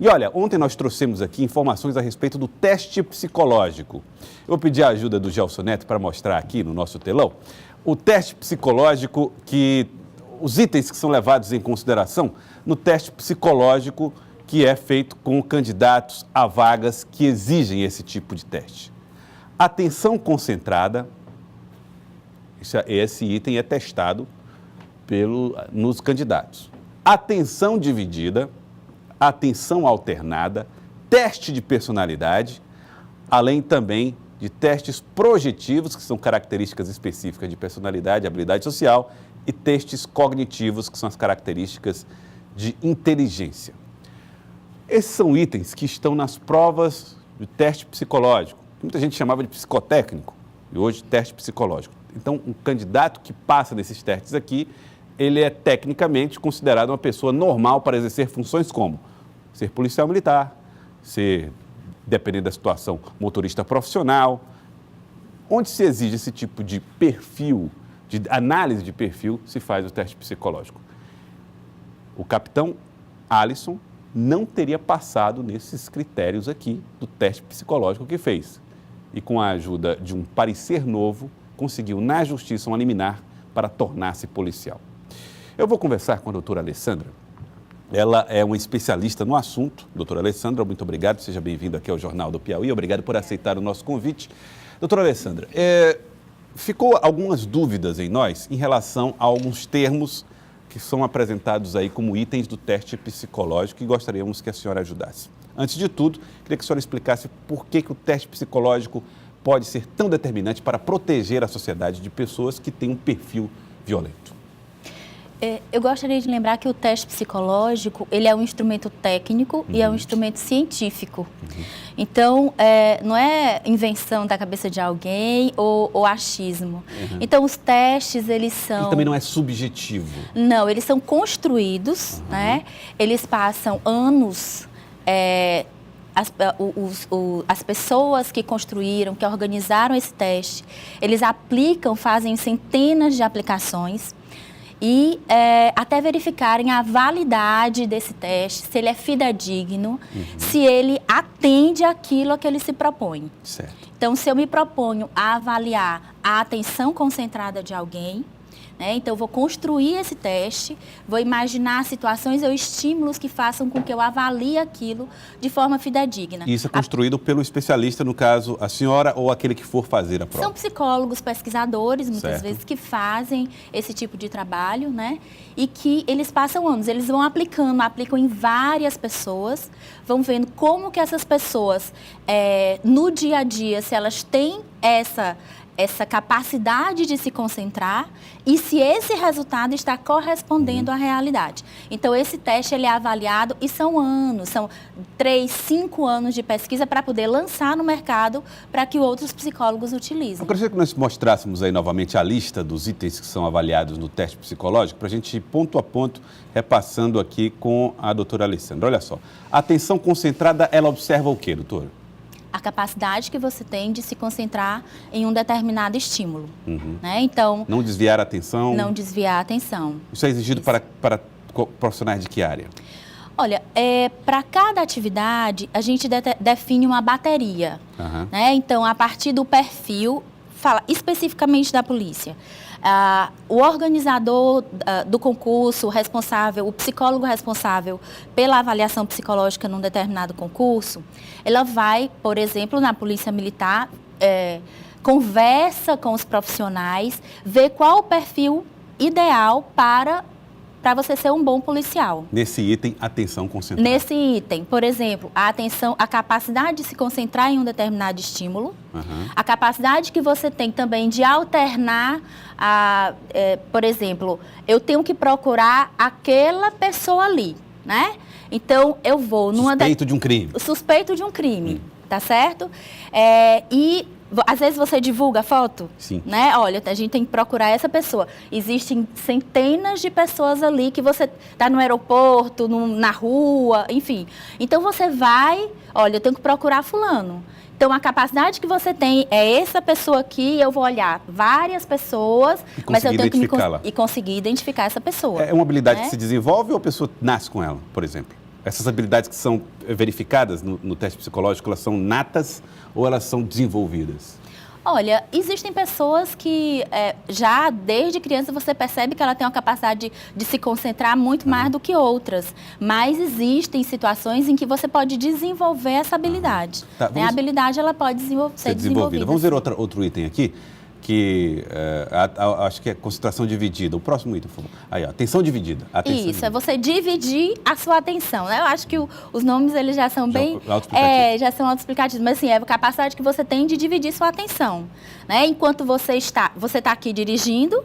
E olha, ontem nós trouxemos aqui informações a respeito do teste psicológico. Eu vou pedir a ajuda do Gelson Neto para mostrar aqui no nosso telão o teste psicológico, os itens que são levados em consideração no teste psicológico que é feito com candidatos a vagas que exigem esse tipo de teste. Atenção concentrada, esse item é testado nos candidatos. Atenção dividida, atenção alternada, teste de personalidade, além também de testes projetivos, que são características específicas de personalidade e habilidade social, e testes cognitivos, que são as características de inteligência. Esses são itens que estão nas provas de teste psicológico. Muita gente chamava de psicotécnico, e hoje teste psicológico. Então, um candidato que passa nesses testes aqui, ele é tecnicamente considerado uma pessoa normal para exercer funções como ser policial militar, ser, dependendo da situação, motorista profissional. Onde se exige esse tipo de perfil, de análise de perfil, se faz o teste psicológico. O capitão Alisson não teria passado nesses critérios aqui do teste psicológico que fez. E com a ajuda de um parecer novo, conseguiu na justiça uma liminar para tornar-se policial. Eu vou conversar com a doutora Alessandra. Ela é uma especialista no assunto. Doutora Alessandra, muito obrigado. Seja bem-vinda aqui ao Jornal do Piauí. Obrigado por aceitar o nosso convite. Doutora Alessandra, ficou algumas dúvidas em nós em relação a alguns termos que são apresentados aí como itens do teste psicológico e gostaríamos que a senhora ajudasse. Antes de tudo, queria que a senhora explicasse por que o teste psicológico pode ser tão determinante para proteger a sociedade de pessoas que têm um perfil violento. Eu gostaria de lembrar que o teste psicológico, ele é um instrumento técnico e é um instrumento científico. Então, não é invenção da cabeça de alguém ou achismo. Então, os testes, eles são... Ele também não é subjetivo. Não, eles são construídos, né? Eles passam anos... As pessoas que construíram, que organizaram esse teste, eles aplicam, fazem centenas de aplicações e até verificarem a validade desse teste, se ele é fidedigno, se ele atende àquilo a que ele se propõe. Certo. Então, se eu me proponho a avaliar a atenção concentrada de alguém, né, então eu vou construir esse teste, vou imaginar situações ou estímulos que façam com que eu avalie aquilo de forma fidedigna. E isso é construído pelo especialista, no caso, a senhora ou aquele que for fazer a prova? São psicólogos, pesquisadores, muitas Certo. vezes, que fazem esse tipo de trabalho, né? E que eles passam anos, eles vão aplicam em várias pessoas, vão vendo como que essas pessoas, no dia a dia, se elas têm essa capacidade de se concentrar e se esse resultado está correspondendo à realidade. Então, esse teste ele é avaliado e são anos, são 3, 5 anos de pesquisa para poder lançar no mercado para que outros psicólogos utilizem. Eu gostaria que nós mostrássemos aí novamente a lista dos itens que são avaliados no teste psicológico, para a gente ir ponto a ponto repassando aqui com a doutora Alessandra. Olha só, a atenção concentrada, ela observa o quê, doutora? A capacidade que você tem de se concentrar em um determinado estímulo. Né? Então, não desviar a atenção? Não desviar a atenção. Isso é exigido para profissionais de que área? Olha, para cada atividade, a gente define uma bateria. Né? Então, a partir do perfil, fala especificamente da polícia. O organizador do concurso, o psicólogo responsável pela avaliação psicológica num determinado concurso, ela vai, por exemplo, na Polícia Militar, conversa com os profissionais, vê qual o perfil ideal para você ser um bom policial. Nesse item, atenção concentrada. Nesse item, por exemplo, a capacidade de se concentrar em um determinado estímulo, a capacidade que você tem também de alternar, por exemplo, eu tenho que procurar aquela pessoa ali, né? Então, eu vou numa... Suspeito de um crime. Suspeito de um crime, tá certo? Às vezes você divulga a foto, Sim. Né? Olha, a gente tem que procurar essa pessoa. Existem centenas de pessoas ali que você está no aeroporto, na rua, enfim. Então você vai, olha, eu tenho que procurar fulano. Então a capacidade que você tem é essa pessoa aqui, eu vou olhar várias pessoas, mas eu tenho que conseguir identificar essa pessoa. É uma habilidade que se desenvolve ou a pessoa nasce com ela, por exemplo? Essas habilidades que são verificadas no teste psicológico, elas são natas ou elas são desenvolvidas? Olha, existem pessoas que já desde criança você percebe que ela tem uma capacidade de se concentrar muito mais do que outras. Mas existem situações em que você pode desenvolver essa habilidade. Tá, A habilidade ela pode ser desenvolvida. Vamos ver outro item aqui, que acho que é concentração dividida. O próximo item, por favor. Aí, ó, atenção dividida. Atenção Isso, dividida. é você dividir a sua atenção, né? Eu acho que os nomes eles já são bem... já são autoexplicativos, mas assim, é a capacidade que você tem de dividir sua atenção, né? Enquanto você está aqui dirigindo,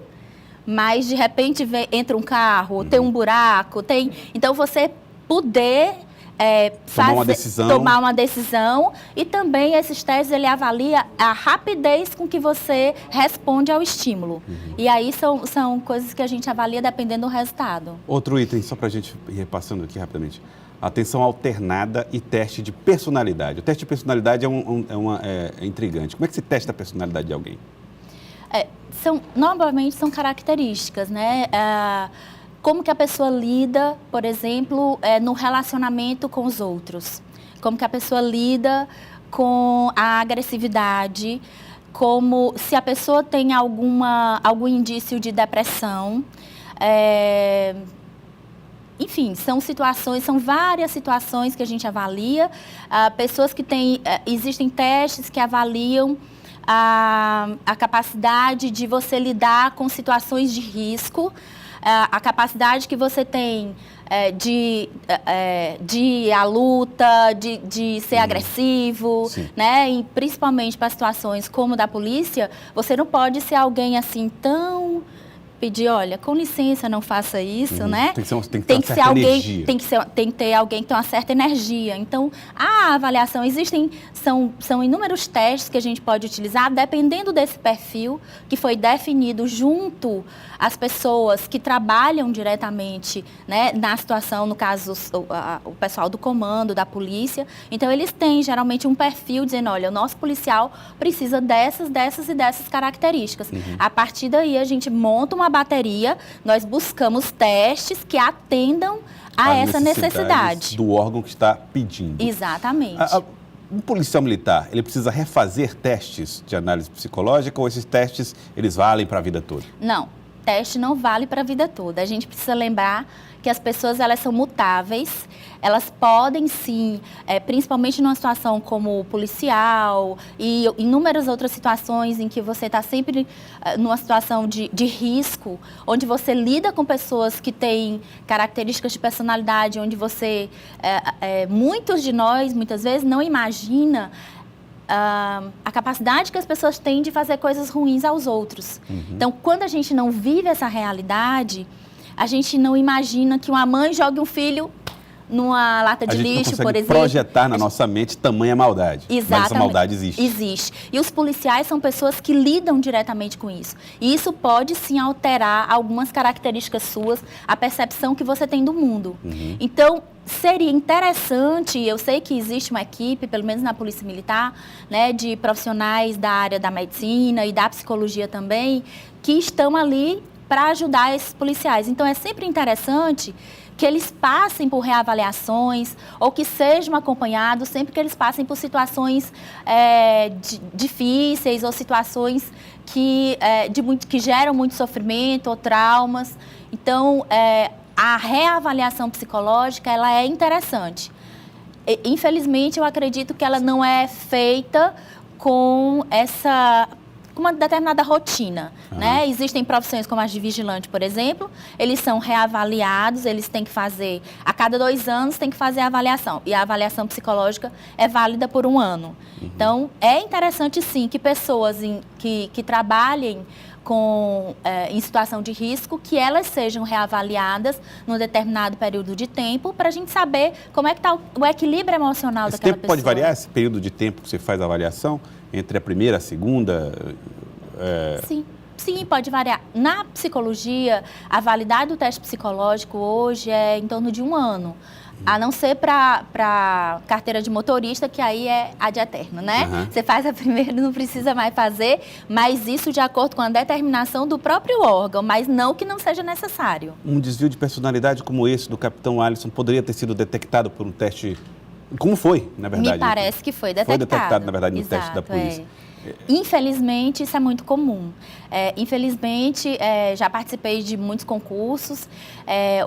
mas de repente entra um carro, tem um buraco, então você poder... tomar uma decisão e também esses testes ele avalia a rapidez com que você responde ao estímulo. E aí são coisas que a gente avalia dependendo do resultado. Outro item, só para a gente ir repassando aqui rapidamente. Atenção alternada e teste de personalidade. O teste de personalidade é intrigante. Como é que se testa a personalidade de alguém? Normalmente são características, né? Como que a pessoa lida, por exemplo, no relacionamento com os outros. Como que a pessoa lida com a agressividade, como se a pessoa tem algum indício de depressão. Enfim, são várias situações que a gente avalia. Pessoas que existem testes que avaliam a capacidade de você lidar com situações de risco, a capacidade que você tem de ir à luta, de ser agressivo, né? E principalmente para situações como da polícia, você não pode ser alguém assim tão... pedir, olha, com licença, não faça isso, né? Tem que ter alguém, tem que ter alguém que tem uma certa energia. Então, a avaliação, são inúmeros testes que a gente pode utilizar, dependendo desse perfil que foi definido junto às pessoas que trabalham diretamente, né, na situação, no caso, o pessoal do comando, da polícia. Então, eles têm, geralmente, um perfil dizendo, olha, o nosso policial precisa dessas e dessas características. A partir daí, a gente monta uma bateria, nós buscamos testes que atendam a essa necessidade do órgão que está pedindo. Exatamente. Um policial militar, ele precisa refazer testes de análise psicológica ou esses testes, eles valem para a vida toda? Não, teste não vale para a vida toda. A gente precisa lembrar que as pessoas, elas são mutáveis, elas podem sim, principalmente numa situação como policial e inúmeras outras situações em que você está sempre numa situação de risco, onde você lida com pessoas que têm características de personalidade, onde você, muitos de nós, muitas vezes, não imagina a capacidade que as pessoas têm de fazer coisas ruins aos outros. Então, quando a gente não vive essa realidade, a gente não imagina que uma mãe jogue um filho numa lata de lixo, por exemplo. A gente não consegue projetar na nossa mente tamanha maldade. Exatamente. Mas essa maldade existe. Existe. E os policiais são pessoas que lidam diretamente com isso. E isso pode, sim, alterar algumas características suas, a percepção que você tem do mundo. Então, seria interessante, eu sei que existe uma equipe, pelo menos na Polícia Militar, né, de profissionais da área da medicina e da psicologia também, que estão ali para ajudar esses policiais. Então, é sempre interessante que eles passem por reavaliações ou que sejam acompanhados sempre que eles passem por situações difíceis ou situações que geram muito sofrimento ou traumas. Então, a reavaliação psicológica, ela é interessante. Infelizmente, eu acredito que ela não é feita com uma determinada rotina, né? Existem profissões como as de vigilante, por exemplo, eles são reavaliados, eles têm que fazer, a cada 2 anos tem que fazer a avaliação, e a avaliação psicológica é válida por 1 ano. Então, é interessante sim que pessoas que trabalhem em situação de risco, que elas sejam reavaliadas num determinado período de tempo, para a gente saber como é que está o equilíbrio emocional daquela pessoa. Esse tempo pode variar, esse período de tempo que você faz a avaliação, entre a primeira e a segunda? Sim, pode variar. Na psicologia, a validade do teste psicológico hoje é em torno de 1 ano. A não ser para carteira de motorista, que aí é ad eterno, né? Você faz a primeira, não precisa mais fazer, mas isso de acordo com a determinação do próprio órgão, mas não que não seja necessário. Um desvio de personalidade como esse do capitão Alisson poderia ter sido detectado por um teste... Como foi, na verdade? Me parece que foi detectado. Foi detectado, na verdade, no teste da polícia. Infelizmente, isso é muito comum. Infelizmente, já participei de muitos concursos,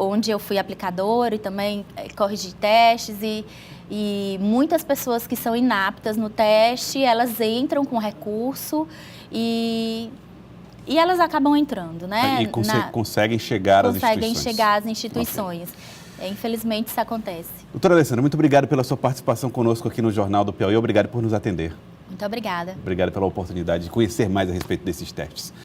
onde eu fui aplicadora e também corrigi testes e muitas pessoas que são inaptas no teste, elas entram com recurso e elas acabam entrando, né? E conseguem chegar às instituições. Conseguem chegar às instituições. Infelizmente, isso acontece. Doutora Alessandra, muito obrigado pela sua participação conosco aqui no Jornal do Piauí. Obrigado por nos atender. Muito obrigada. Obrigado pela oportunidade de conhecer mais a respeito desses testes.